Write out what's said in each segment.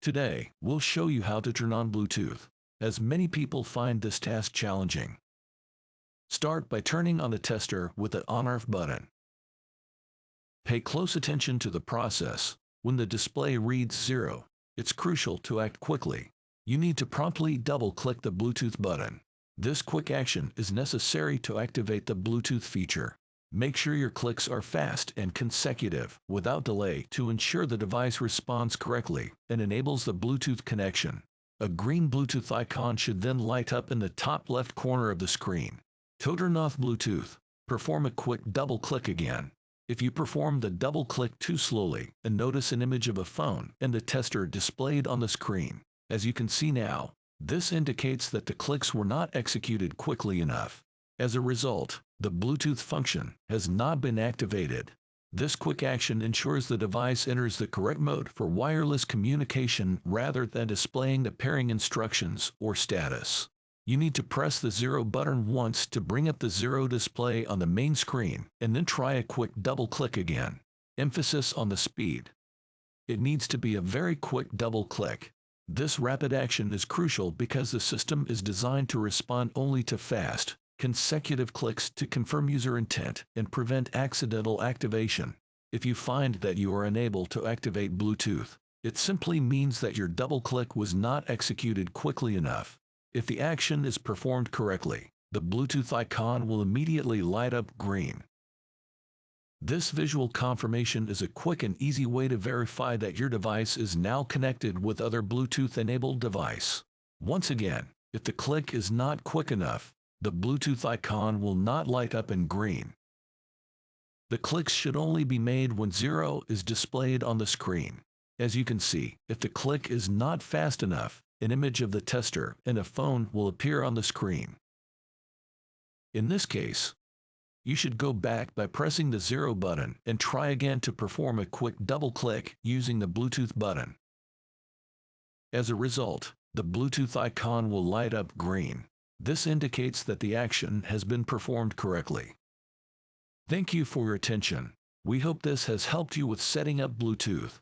Today, we'll show you how to turn on Bluetooth, as many people find this task challenging. Start by turning on the tester with the on-off button. Pay close attention to the process. When the display reads 0, it's crucial to act quickly. You need to promptly double-click the Bluetooth button. This quick action is necessary to activate the Bluetooth feature. Make sure your clicks are fast and consecutive, without delay, to ensure the device responds correctly and enables the Bluetooth connection. A green Bluetooth icon should then light up in the top left corner of the screen. To turn off Bluetooth, perform a quick double-click again. If you perform the double-click too slowly, and notice an image of a phone and the tester displayed on the screen. As you can see now, this indicates that the clicks were not executed quickly enough. As a result, the Bluetooth function has not been activated. This quick action ensures the device enters the correct mode for wireless communication rather than displaying the pairing instructions or status. You need to press the 0 button once to bring up the 0 display on the main screen, and then try a quick double-click again. Emphasis on the speed. It needs to be a very quick double-click. This rapid action is crucial because the system is designed to respond only to fast, consecutive clicks to confirm user intent and prevent accidental activation. If you find that you are unable to activate Bluetooth, it simply means that your double-click was not executed quickly enough. If the action is performed correctly, the Bluetooth icon will immediately light up green. This visual confirmation is a quick and easy way to verify that your device is now connected with other Bluetooth-enabled device. Once again, if the click is not quick enough, the Bluetooth icon will not light up in green. The clicks should only be made when 0 is displayed on the screen. As you can see, if the click is not fast enough, an image of the tester and a phone will appear on the screen. In this case, you should go back by pressing the 0 button and try again to perform a quick double-click using the Bluetooth button. As a result, the Bluetooth icon will light up green. This indicates that the action has been performed correctly. Thank you for your attention. We hope this has helped you with setting up Bluetooth.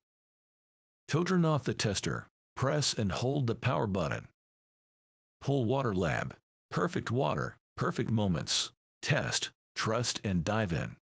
To turn off the tester, press and hold the power button. PoolWaterLAB. Perfect water, perfect moments. Test, trust, and dive in.